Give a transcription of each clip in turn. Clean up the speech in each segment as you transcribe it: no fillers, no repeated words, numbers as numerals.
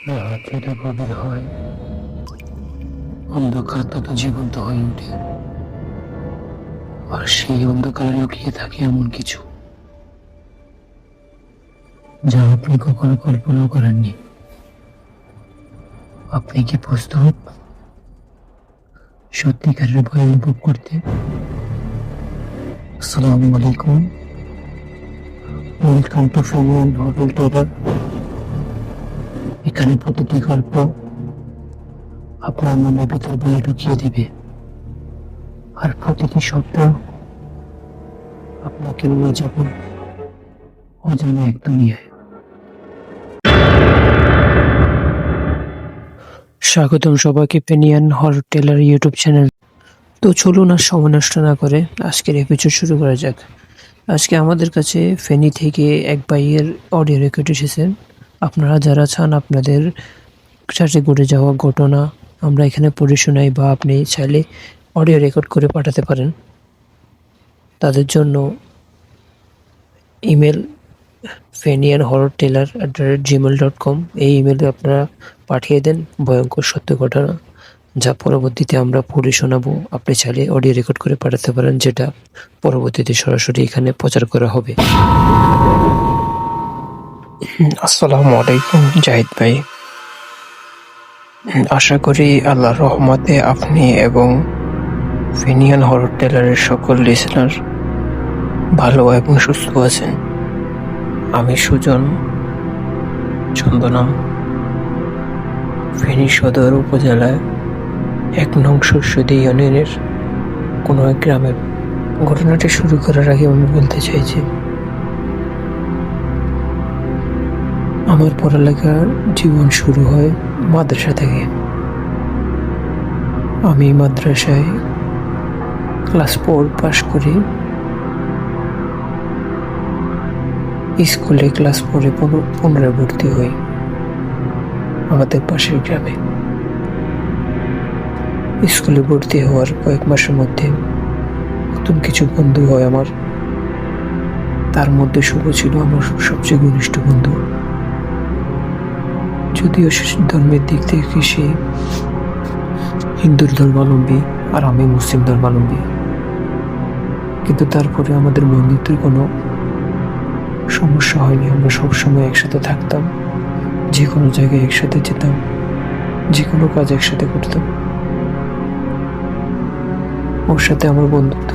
রাত্রিটা গভীর হয়, অন্ধকার তত জীবন্ত হয়ে ওঠে, আর সেই অন্ধকারে লুকিয়ে থাকে এমন কিছু যা আপনি কখনো কল্পনাও করেননি। আপনি কি প্রস্তুত সত্যিকারের ভয় অনুভব করতে? আসসালামু আলাইকুম, ওয়েলকাম টু ফেমিয়ান হরর টেলার। এখানে প্রতিটি গল্প আপনার মনের ভিতর বয়ে ঢুকিয়ে দিবে, আর প্রতিটি শব্দ আপনাকে নিয়ে যাবে অজানা এক দুনিয়ায়। স্বাগতম সবাইকে পেনিয়ান হরর টেলার ইউটিউব চ্যানেল। তো চলুন আর সময় নষ্ট না করে আজকের এপিসোড শুরু করা যাক। আজকে আমাদের কাছে ফেনী থেকে এক ভাইয়ের অডিও রেকর্ড এসেছেন। আপনারা যারা চান আপনাদের সাথে ঘটে যাওয়া ঘটনা আমরা এখানে পড়ে শোনাই, বা আপনি চাইলে অডিও রেকর্ড করে পাঠাতে পারেন, তাদের জন্য ইমেল fenianhorrorteller@gmail.com এই ইমেলে আপনারা পাঠিয়ে দেন ভয়ঙ্কর সত্য ঘটনা, যা পরবর্তীতে আমরা পড়ে শোনাবো। আপনি চাইলে অডিও রেকর্ড করে পাঠাতে পারেন, যেটা পরবর্তীতে সরাসরি এখানে প্রচার করা হবে। আসসালামু আলাইকুম জাহিদ ভাই। আশা করি আল্লাহর রহমতে আপনি এবং ফেনিয়ান হরর টেলারের সকল লিসেনার ভালো এবং সুস্থ আছেন। আমি সুজন চন্দনা, ফেনী সদর উপজেলায় ১ নং শস্যদী ইউনিয়নের কোনো এক গ্রামে। ঘটনাটি শুরু করার আগে আমি বলতে চাইছি, আমার পড়ালেখার জীবন শুরু হয় মাদ্রাসা থেকে। আমি মাদ্রাসায় ক্লাস 4 পাশ করি। স্কুলে ক্লাস 4-এ পুনরায় ভর্তি হই আমাদের পাশের গ্রামে। স্কুলে ভর্তি হওয়ার কয়েক মাসের মধ্যে নতুন কিছু বন্ধু হয় আমার। তার মধ্যে শুভ ছিল আমার সবচেয়ে ঘনিষ্ঠ বন্ধু। যদিও ধর্মের দিক থেকে সে হিন্দুর ধর্মাবলম্বী আর আমি মুসলিম ধর্মাবলম্বী, কিন্তু তারপরে আমাদের বন্ধুত্বের কোনো সমস্যা হয়নি। আমরা সবসময় একসাথে থাকতাম, যে কোনো জায়গায় একসাথে যেতাম, যে কোনো কাজ একসাথে করতাম। ওর সাথে আমার বন্ধুত্ব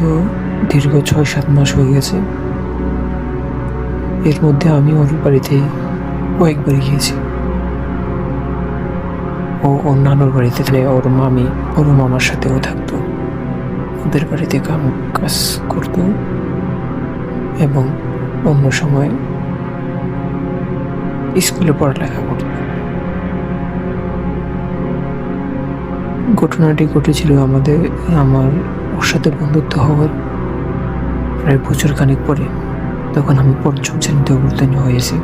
দীর্ঘ ৬-৭ মাস হয়ে গেছে। এর মধ্যে আমি ওর বাড়িতে কয়েকবার গিয়েছি। ও ওর নানুর বাড়িতে ওর মামি ওর মামার সাথেও থাকতো, ওদের বাড়িতে কাজ করতো, এবং অন্য সময় স্কুলে পড়ালেখা করত। ঘটনাটি ঘটেছিল আমার ওর সাথে বন্ধুত্ব হওয়ার প্রায় বছর খানিক পরে। তখন আমি ৫ম শ্রেণীতে উত্তীর্ণ হয়েছি,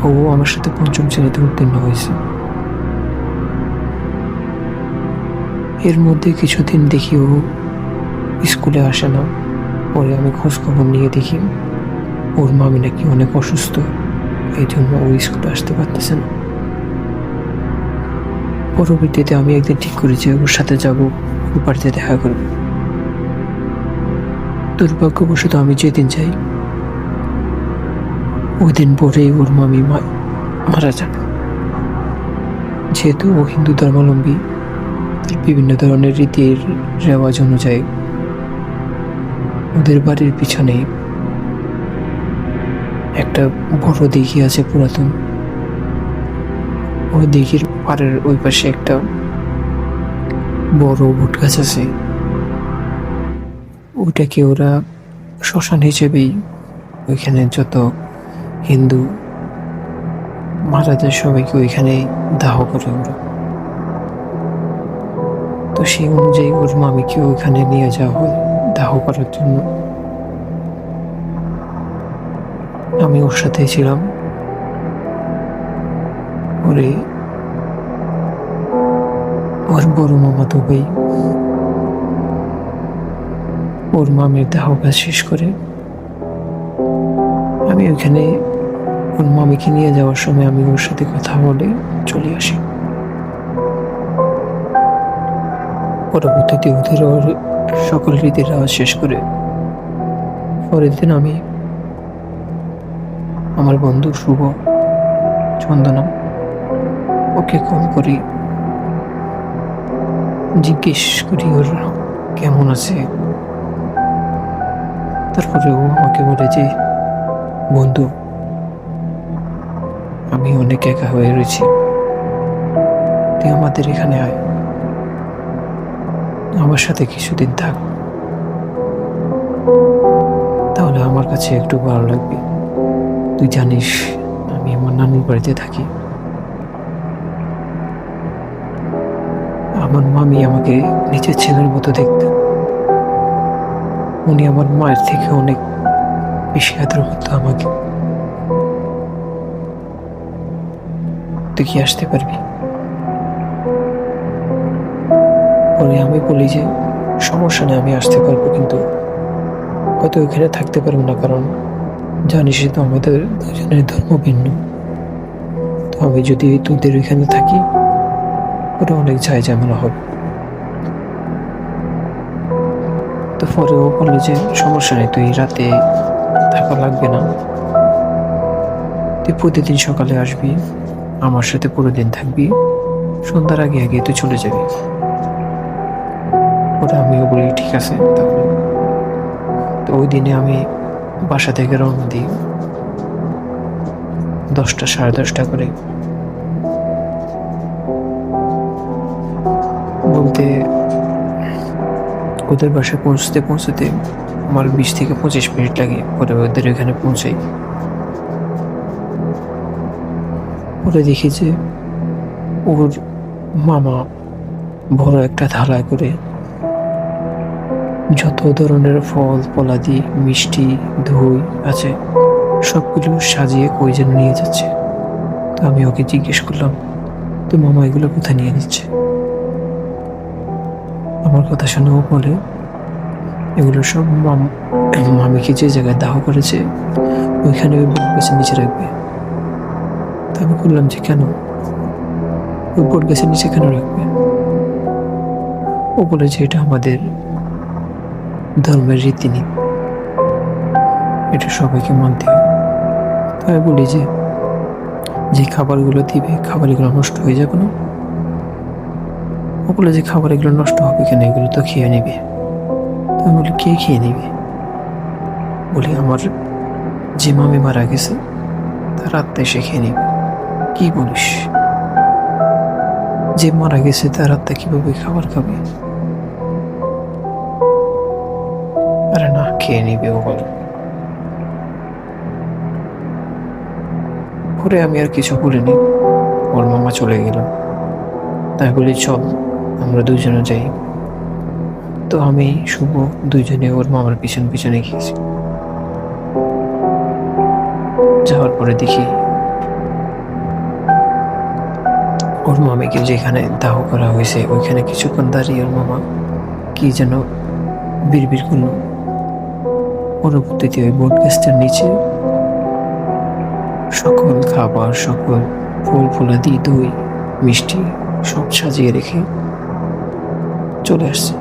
ও আমার সাথে ৫ম শ্রেণীতে উত্তীর্ণ হয়েছে। এর মধ্যে কিছুদিন দেখি ও স্কুলে আসে না। পরে আমি খোঁজ খবর নিয়ে দেখি ওর মামি নাকি অনেক অসুস্থ, এই জন্য ও স্কুলে আসতে পারতেছে না। পরবর্তীতে আমি একদিন ঠিক করেছি ওর সাথে যাবো, ওর বাড়িতে দেখা করবো। দুর্ভাগ্যবশত আমি যেদিন যাই ওই দিন পরেই ওর মামি মারা যান। যেহেতু ও হিন্দু ধর্মাবলম্বী, তার বিভিন্ন ধরনের রীতির রেওয়াজ অনুযায়ী ওদের বাড়ির পিছনে একটা বড় দিঘি আছে, পুরাতন। ওই দিঘির পাড়ের ওই পাশে একটা বড় বট গাছ আছে। ওইটাকে ওরা শ্মশান হিসেবেই, ওইখানে যত হিন্দু মারা যায় সবাইকে ওইখানে দাহ করে ওরা। তো সেই অনুযায়ী ওর মামিকে ওইখানে নিয়ে যাওয়া হয় দাহ করার জন্য। আমি ওর সাথে ছিলাম। ওর বড় মামাতো ভাই ওর মামির দাহ কাজ শেষ করে আমি ওইখানে ওর মামিকে নিয়ে যাওয়ার সময় আমি ওর সাথে কথা বলে চলে আসি। পরবর্তীতে ওদের ওর সকল রীতির রেওয়াজ শেষ করে পরের দিন আমি আমার বন্ধু শুভ, চন্দনা, ওকে কল করি, জিজ্ঞেস করি ওর কেমন আছে। তারপরে ও আমাকে বলে যে, বন্ধু, আমি অনেক একা হয়ে রয়েছি, তুই আমাদের এখানে আয়, আমার সাথে কিছুদিন থাক, তাহলে আমার কাছে একটু ভালো লাগবে। তুই জানিস আমি আমার নানুর বাড়িতে থাকি। আমার মামি আমাকে নিজের ছেলের মতো দেখতেন। উনি আমার মায়ের থেকে অনেক বেশি আদর করতো আমাকে। তুই কি আসতে পারবি? পরে আমি বলি যে সমস্যা নেই, আমি আসতে পারবো, কিন্তু হয়তো ওইখানে থাকতে পারবো না, কারণ জানিসই তো আমাদের দুজনের ধর্ম ভিন্ন। তো আমি যদি তোদের ওইখানে থাকি ওটা অনেক ঝামেলা হবে। তো পরে ও বললো যে সমস্যা নেই, তুই রাতে থাকা লাগবে না, তুই প্রতিদিন সকালে আসবি, আমার সাথে পুরো দিন থাকবি, সন্ধ্যার আগে আগে তুই চলে যাবি। ওটা আমিও বলি ঠিক আছে তাহলে। তো ওই দিনে আমি বাসা থেকে রওনা দিই 10টা, 10:30 করে। বলতে ওদের বাসায় পৌঁছতে আমার 20 থেকে 25 মিনিট লাগে। পরে ওদের এখানে পৌঁছাই। পরে দেখি যে ওর মামা বড় একটা থালায় করে যত ধরনের ফল, ফলাদি, মিষ্টি, দই আছে সবগুলো সাজিয়ে কই যেন নিয়ে যাচ্ছে। তো আমি ওকে জিজ্ঞেস করলাম, তো মামা এগুলো কোথায় নিয়ে নিচ্ছে? আমার কথা শুনে ও বলে, এগুলো সব মামিকে যে জায়গায় দাহ করেছে ওইখানে ওই বট গাছের নিচে রাখবে। তা আমি বললাম যে কেন, ওই বট গাছের নিচে কেন রাখবে? ও বলে যে এটা আমাদের ধর্মের রীতিনীতি, এটা সবাইকে মানতে হবে। তো আমি বলি যে খাবারগুলো দিবে, খাবারগুলো নষ্ট হয়ে যাবে না? ও বলে যে খাবার এগুলো নষ্ট হবে কেন, এগুলো তো খেয়ে নেবে। তো আমি বলি কে খেয়ে নেবে? বলি আমার যে মামি মারা গেছে তার আত্মা এসে খেয়ে নেবে। কি বলিস? যে মারা গেছে তার আত্মা কিভাবে খাবার খাবে? আরে না, খেয়ে নিবে ও বলে। পরে আমি আর কিছু বলিনি, ওর মামা চলে গেল। তাই বলি চল আমরা দুজনে যাই। তো আমি শুভ দুইজনে ওর মামার পিছনে গিয়েছি। যাওয়ার পরে দেখি ওর মামিকে যেখানে দাহ করা হয়েছে ওইখানে কিছুক্ষণ দাঁড়িয়ে ওর মামা কি যেন বিড়বিড় করলো। পরবর্তীতে ওই বট গাছটার নিচে সকল খাবার, সকল ফল ফলাদি, দই, মিষ্টি সব সাজিয়ে রেখে চলে আসছে।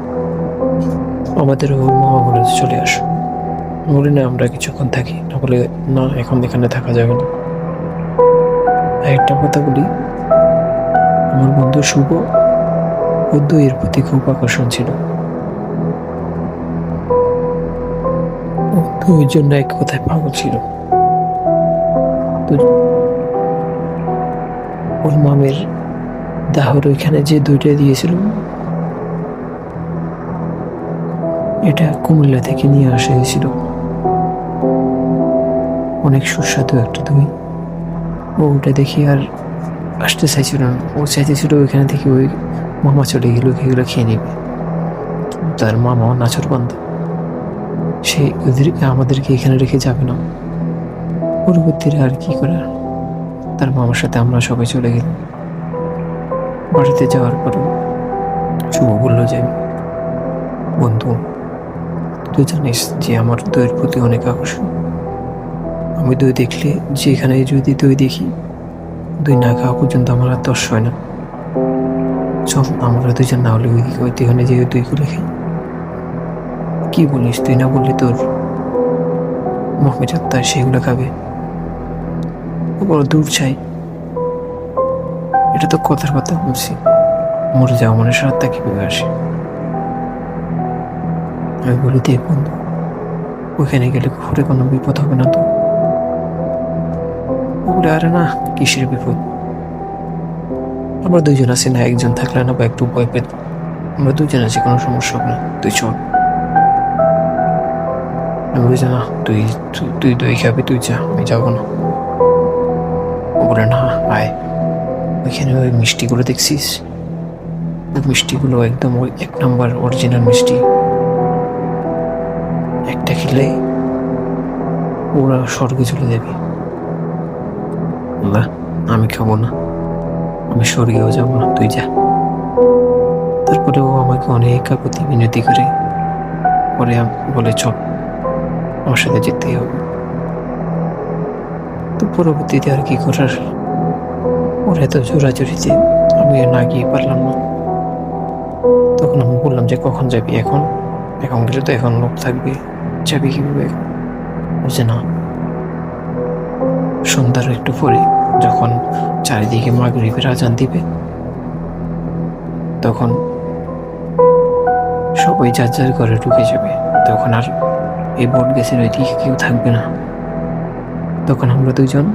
আমাদের ওর মামা বলে চলে আসো। বলি না, আমরা কিছুক্ষণ থাকি, না বলে না এখন এখানে থাকা যাবে না। একটা কথা বলি, আমার বন্ধু শুভ ও দইয়ের প্রতি খুব আকর্ষণ ছিল। ও দইয়ের জন্য এক কথায় পাগল ছিল। তো ওর মামের দাহর ওইখানে যে দইটা দিয়েছিল এটা কুমিল্লা থেকে নিয়ে আসা হয়েছিল। অনেক সুস্বাদু একটা দই। ও ওটা দেখি আর আসতে চাইছিল না, ও চাইতেছিল ওইখানে থেকে ওই মামা চলে গেল, এগুলো খেয়ে নেবে। তার মামাও নাচর বান্ধব, সে আমাদেরকে এখানে রেখে যাবে না। পরবর্তীতে আর কি করার, তার মামার সাথে আমরা সবাই চলে গেলাম। বাড়িতে যাওয়ার পরে শুভ বললো যে, বন্ধু তুই জানিস যে আমার দইয়ের প্রতি অনেক আকর্ষণ, আমি দই দেখলে যেখানে যদি দই দেখি, দই না খাওয়া পর্যন্ত আমার আর তর্স হয় না। চল আমরা দুজন না হলে ওইখানে যে দই করে খাই। কি বলিস, তুই না বললি তোর মহমিজাত তার সেগুলো খাবে? বড় দূর চাই, এটা তো কথার কথা বলছি। মরে যাওয়া মানুষের আত্মা কিভাবে আসে? আমি বলি, দেখ বন্ধু, ওইখানে গেলে ঘুরে কোনো বিপদ হবে না তো? বলে, আরে না, কিসের বিপদ? আমরা দুইজন আছি না, একজন থাকলে না বা একটু ভয় পেত। আমরা দুজন আছি, কোনো সমস্যা হবে না, তুই চল। আমি বলি, না, তুই তুই দই খাবি, তুই যা, আমি যাবো না। ও বলে, না আয়। ওইখানে ওই মিষ্টিগুলো দেখছিস? ওই মিষ্টিগুলো একদম ওই 1 নম্বর অরিজিনাল মিষ্টি। একটা খেলে ওরা স্বর্গে চলে যাবে। না, আমি খাবো না, আমি স্বর্গেও যাবো না, তুই যা। তারপরে ও আমাকে অনেক কাকুতি মিনতি করে পরে বলে, চল, আমার সাথে যেতেই হবে। তো পরবর্তীতে আর কি করার, ওরা এত জোরাজুরিতে আমি না গিয়ে পারলাম না। তখন আমি বললাম যে, কখন যাবি? এখন এখন গেলে তো এখন লোক থাকবে, যাবি কিভাবে? বলছে, না, সন্ধ্যার একটু পরে যখন চারিদিকে মাগরিবের আজান দিবে, তখন সবাই যার যার ঘরে ঢুকে যাবে। তখন আর এই বট গাছের ওইদিকে কেউ থাকবে না। তখন আমরা দুজন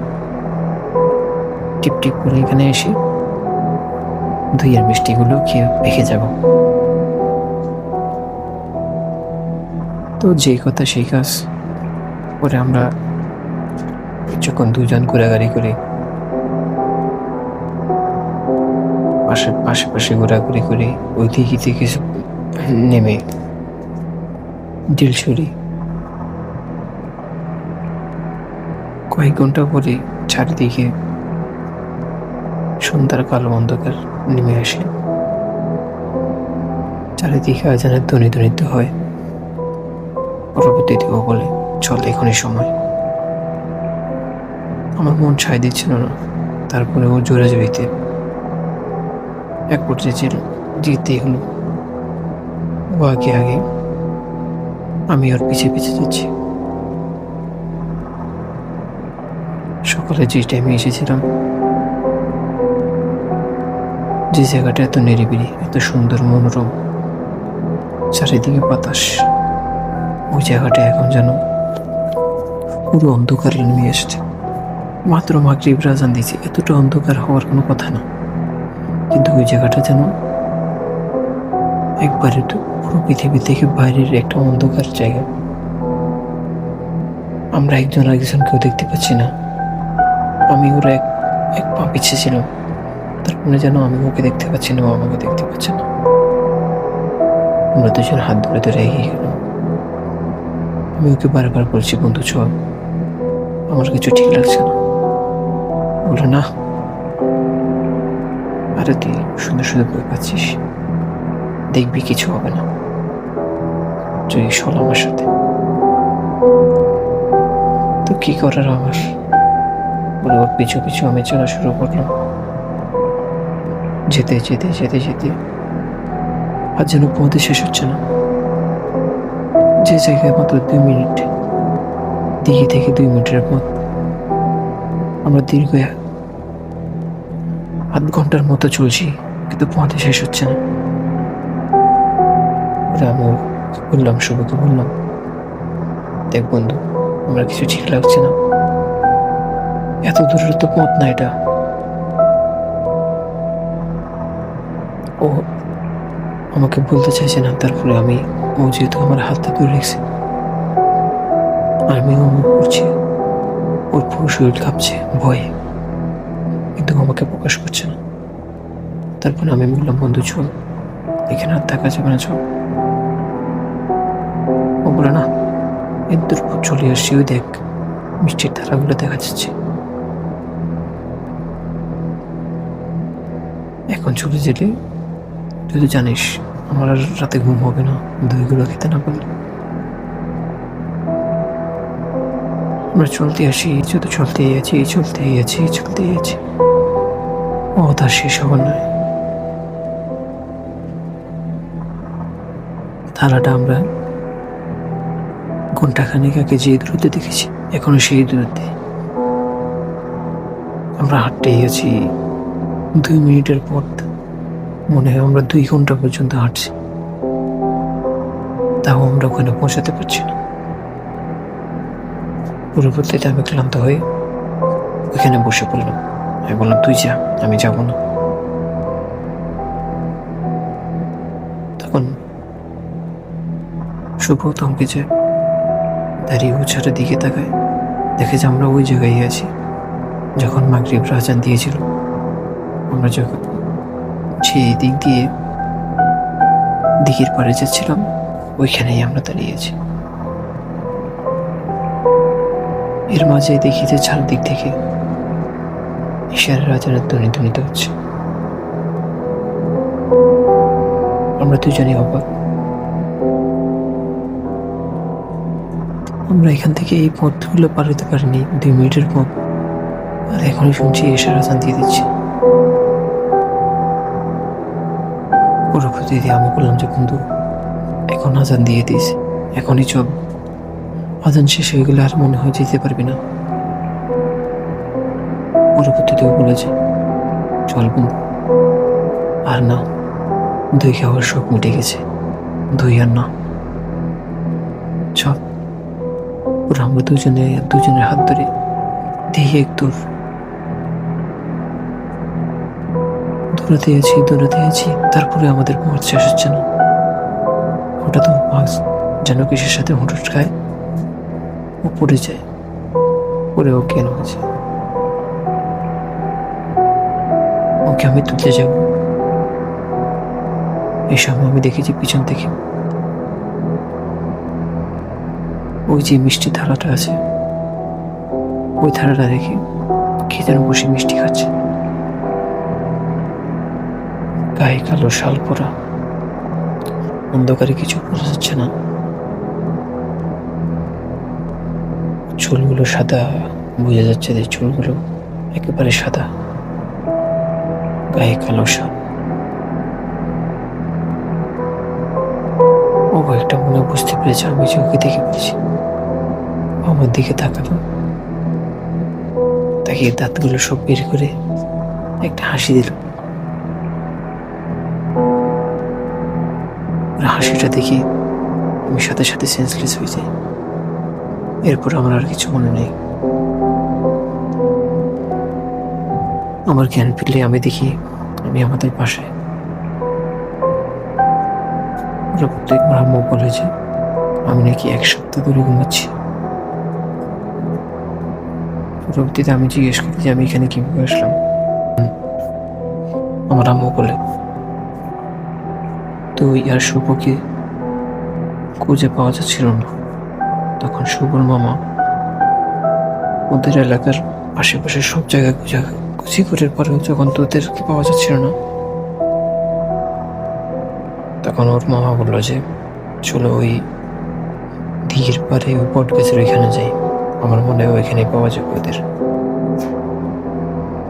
টিপ টিপ করে এখানে এসে দইয়ের মিষ্টিগুলো খেয়ে পেকে যাব। তো যে কথা সেই কাজ। পরে আমরা যখন দুজন ঘোরাঘুরি করে আশেপাশে ঘোরাঘুরি করে ওই দিকে থেকে নেমে দিলছড়ি, কয়েক ঘন্টা পরে চারিদিকে সন্ধ্যার কালো অন্ধকার নেমে আসে। চারিদিকে আজানের ধ্বনি ধ্বনিত হয়। পরবর্তীতে ও বলে, চল, এখনই সময়। আমার মন ছাই দিচ্ছিল না। তারপরে ও জোরে জড়িতে এক পর্যায়ে যেতেই হলো। ও আগে আগে, আমি ওর পিছে পিছে যাচ্ছি। সকালে যে টাইমে এসেছিলাম, যে জায়গাটা এত নিরিবিলি, এত সুন্দর, মনোরম, চারিদিকে বাতাস, ওই জায়গাটা এখন যেন পুরো অন্ধকার নেমে এসেছে। মাত্র মাগরিবের আজান দিয়েছে, এতটা অন্ধকার হওয়ার কোনো কথা না, কিন্তু ওই জায়গাটা যেন একবারে পুরো পৃথিবী থেকে বাইরের একটা অন্ধকার জায়গা। আমরা একজন আরেকজনকেও দেখতে পাচ্ছি না। আমি ওরা এক পা পিছিয়ে ছিলাম, তারপরে যেন আমি ওকে দেখতে পাচ্ছি না, ও আমাকে দেখতে পাচ্ছে না। আমরা দুজন হাত ধরে ধরে এগিয়ে গেলাম। আমি ওকে বারবার বলছি, বন্ধু চল, আমার কিছু ঠিক লাগছে না। বলে, না, আরে তুই সুন্দর সুন্দর বই পাচ্ছিস, দেখবি কিছু হবে না, তুই চল আমার সাথে। তো কি করার আমার, বলে ওর পিছু পিছু আমি চলা শুরু করলাম। যেতে যেতে যেতে যেতে আর যেন পথে শেষ হচ্ছে না। যে জায়গায় মাত্র 2 মিনিট, দিঘি থেকে 2 মিনিটের পথ, আমরা দীর্ঘ 8 ঘন্টার মতো চলছি, কিন্তু পথে শেষ হচ্ছে না। আমি বললাম, শুভকে বললাম, দেখ বন্ধু, আমার কিছু ঠিক লাগছে না, এত দূরের তো পথ না এটা। ও আমাকে বলতে চাইছে না, তারপরে ও যেহেতু আমার হাতটা ধরে রেখেছে, আমি অনুভব করছি ওর পুরো শরীর কাঁপছে ভয়ে, কিন্তু আমাকে প্রকাশ করছে না। তারপরে আমি বললাম, বন্ধু চল, এখানে আর থাকা যাবে না, চল। ও বলে, না, এর পর চলে আসছি, ওই দেখ মিষ্টির ধারাগুলো দেখা যাচ্ছে। এখন চলে যেতে, তুই তো জানিস আমার আর রাতে ঘুম হবে না দইগুলো খেতে না পারলে। ও আমরা চলতে আসি, শুধু চলতেই আছি। ও তার শেষ হবার নয়। থালাটা আমরা ঘন্টাখানেক আগে যে দূরত্বে দেখেছি, এখনো সেই দূরত্বে। আমরা হাঁটতেই আছি। 2 মিনিটের পথ মনে হয় আমরা 2 ঘন্টা পর্যন্ত হাঁটছি, তাও আমরা ওখানে পৌঁছাতে পারছি না। পরবর্তীতে আমি ক্লান্ত হয়ে ওখানে বসে পড়লাম। আমি বললাম, তুই যা, আমি যাব না। তখন শুভ থমকে যায়, দাঁড়িয়ে উৎসাহের দিকে তাকায়, দেখে যে আমরা ওই জায়গায় আছি যখন মাগরিব আযান দিয়েছিল। আমরা যখন সেই দিক দিয়ে দিঘির পাড়ে যাচ্ছিলাম, ওইখানেই আমরা দাঁড়িয়েছি। এর মাঝে দেখি যে চারদিক থেকে ইশারার আযানের ধ্বনি ধ্বনিত হচ্ছে। আমরা দুজনেই অবাক। আমরা এখান থেকে এই পথগুলো পার হতে পারিনি, 2 মিনিটের পথ, আর এখনই শুনছি ইশারার আযান দিয়ে দিচ্ছে। পরবর্তীতে আমি বললাম যে, বন্ধু, এখন আযান দিয়ে দিয়েছে, এখনই চল। আযান শেষ হয়ে গেলে আর মনে হয় যেতে পারবি না। পরবর্তীতেও বলেছে, চল বন্ধু। আর না, দই খাওয়ার শখ মিটে গেছে, দই আর না, চল। ওরা আমরা দুজনের হাত ধরে দিয়ে এক দৌড়াতে আছি। তারপরে আমাদের পথ শেষ হচ্ছে না। হঠাৎ বাস যেন কিসের সাথে হুঁটুট খায়, ও পড়ে যায়, পড়ে অজ্ঞান হয়েছে। ওকে আমি তুলতে যাব, এই সময় আমি দেখেছি পিছন থেকে ওই যে মিষ্টি থালাটা আছে, ওই থালাটা রেখে কে যেন বসে মিষ্টি খাচ্ছে। গায়ে কালো শাল পরা, অন্ধকারে কিছু বোঝা যাচ্ছে না। চুলগুলো সাদা, বোঝা যাচ্ছে যে চুলগুলো একেবারে সাদা, গায়ে কালো শাল। ও একটা মনে বুঝতে পেরেছে আমি যে ওকে দেখে পেয়েছি। আমার দিকে তাকালো, তাকে দাঁতগুলো সব বের করে একটা হাসি দিল। হাসিটা দেখি আমি সাথে সাথে সেন্সলেস হয়ে যাই। এরপর আমার আর কিছু মনে নেই। আমার জ্ঞান ফিরলে আমি দেখি আমি আমাদের বাসায়। প্রত্যেকবার আম্মু বলে যে আমি নাকি 1 সপ্তাহ ধরে ঘুমাচ্ছি। পরবর্তীতে আমি জিজ্ঞেস করি যে আমি এখানে কিভাবে আসলাম। আমার আম্মু বলে, তুই আর শুভকে খুঁজে পাওয়া যাচ্ছিল না। তখন শুভর মামা ওদের এলাকার আশেপাশে সব জায়গায় খুঁজি করার পরেও যখন তোদেরকে পাওয়া যাচ্ছিল না, তখন ওর মামা বললো যে চলো ওই দিঘির পাড়ে ওই বট গাছের ওইখানে যাই, আমার মনে হয় ওইখানে পাওয়া যাবে ওদের।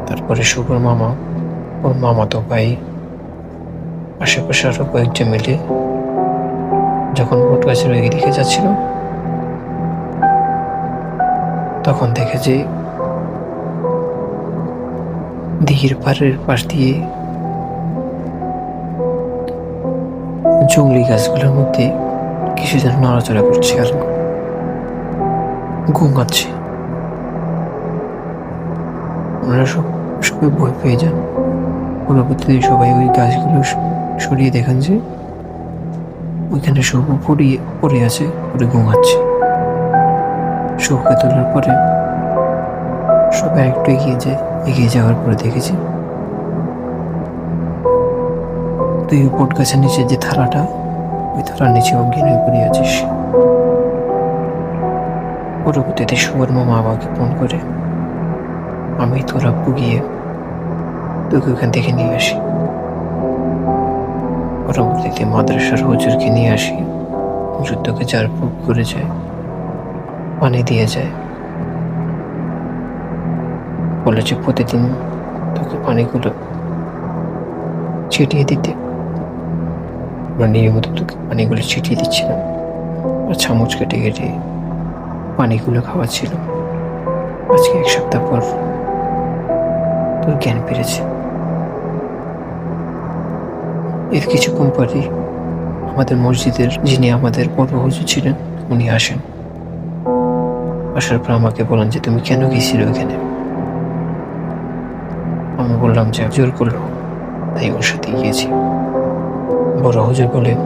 তারপরে শুভর মামা, ওর মামাতো ভাই, আশেপাশে আরো কয়েকজন মিলে যখন বট গাছের ওই দিকে যাচ্ছিল, তখন দেখে যে দিঘির পাড়ের পাশ দিয়ে জঙ্গলি গাছগুলোর মধ্যে কিছু যেন নড়াচড়া করছে আর ঘুমাচ্ছে। ওনারা সবাই ভয় পেয়ে যান। পরবর্তীতে সবাই ওই গাছগুলো সরিয়ে দেখেন যে ওইখানে শুভ পড়ে আছে, পড়ে ঘুমাচ্ছে। শুভকে তোলার পরে সবাই একটু এগিয়ে যাওয়ার পরে দেখেছি তুই বট গাছের নিচে যে থালাটা, ওই থালার নিচে অজ্ঞান হয়ে পড়ে আছিস। পরবর্তীতে শুভর মামা আমাকে ফোন করে, আমি তোর আব্বু গিয়ে তোকে ওখান থেকে নিয়ে আসি। পরবর্তীতে মাদ্রাসার হুজুরকে নিয়ে আসি, হুজুর তোকে জারপুক করে যায়, পানি দিয়ে যায়। বলে যে প্রতিদিন তোকে পানিগুলো ছিটিয়ে দিতে। আমরা নিয়মিত তোকে পানিগুলো ছিটিয়ে দিচ্ছিলাম আর চামচ কেটে কেটে পানিগুলো খাওয়াচ্ছিল। আজকে 1 সপ্তাহ পর তোর জ্ঞান ফিরেছে। এর কিছুক্ষণ পরই আমাদের মসজিদের যিনি আমাদের বড় হুজুর ছিলেন উনি আসেন। আসার পর আমাকে বলেন যে তুমি কেন গেছিলে ওইখানে। আমি বললাম যে জোর করলো তাই ওর সাথে গিয়েছি। বড় হুজুর বলেন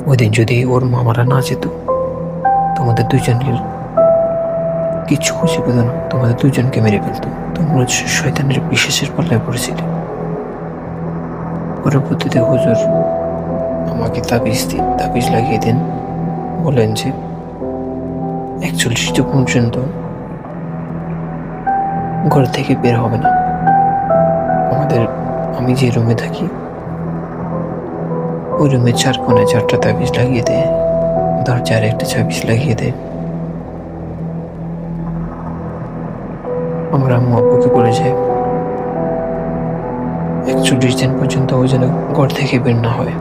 ওই দিন যদি ওর মামারা না যেত তোমাদের দুইজনের কিচ্ছু খুঁজে পেত না, তোমাদের দুইজনকে মেরে ফেলতো। তোমরা শয়তানের বিশেষের পাল্লায় পড়েছিলে। পরবর্তীতে হুজুর আমাকে তাবিজ লাগিয়ে দেন। বলেন যে 41টা পর্যন্ত ঘর থেকে বের হবে না। আমি যে রুমে থাকি ওই রুমে 4 কোণে 4টা তাবিজ লাগিয়ে দেয়, দরজার একটা তাবিজ লাগিয়ে দেয়। আমরা আম্মু আব্বুকে বলে যাই 41 দিন পর্যন্ত ও যেন ঘর থেকে বের না হয়।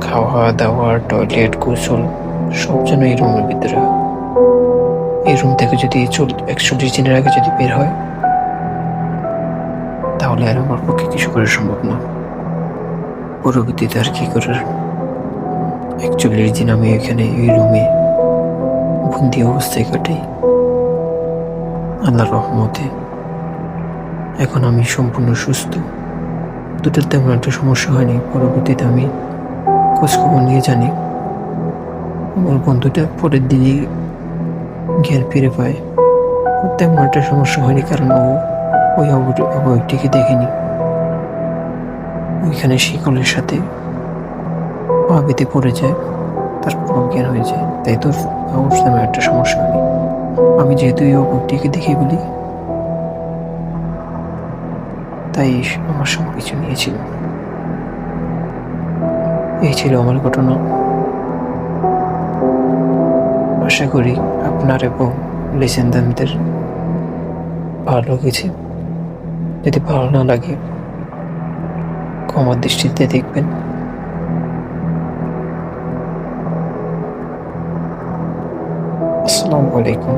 খাওয়া দাওয়া, টয়লেট, গোসল সব যেন এই রুমের ভিতরে হয়। এই রুম থেকে যদি 41 দিনের আগে যদি বের হয় তাহলে আর আমার পক্ষে কিছু করা সম্ভব না। পরবর্তীতে আর কি করার, 41 দিন আমি এখানে এই রুমে বন্দি অবস্থায় কাটাই। আল্লাহর রহমতে এখন আমি সম্পূর্ণ সুস্থ। দুটোর তেমন একটা সমস্যা হয়নি। পরবর্তীতে আমি খোঁজখবর নিয়ে জানি আমার বন্ধুটা পরের দিনই জ্ঞান ফিরে পায়। তেমন একটা সমস্যা হয়নি, কারণ ও ওই অবয়বটিকে দেখেনি। ওইখানে শিকলের সাথে পা বেঁধে পড়ে যায়, তারপর অজ্ঞান হয়ে যায়। তাই তোর ওর তেমন একটা সমস্যা হয়নি। আমি যেহেতু এই অবয়বটিকে দেখে বলি তাই আমার সব কিছু নিয়েছিল। এই ছিল আমার ঘটনা। আশা করি আপনার এবং লিসেনদারদের ভালো লেগেছে। যদি ভালো না লাগে ক্ষমার দৃষ্টিতে দেখবেন। আসসালামু আলাইকুম,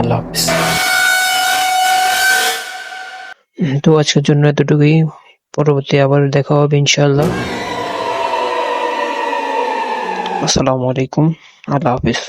আল্লাহ হাফিজ। তো আজকের জন্য এতটুকুই। পরবর্তী আবার দেখা হবে ইনশাআল্লাহ। আসসালামু আলাইকুম, আল্লাহ হাফিজ।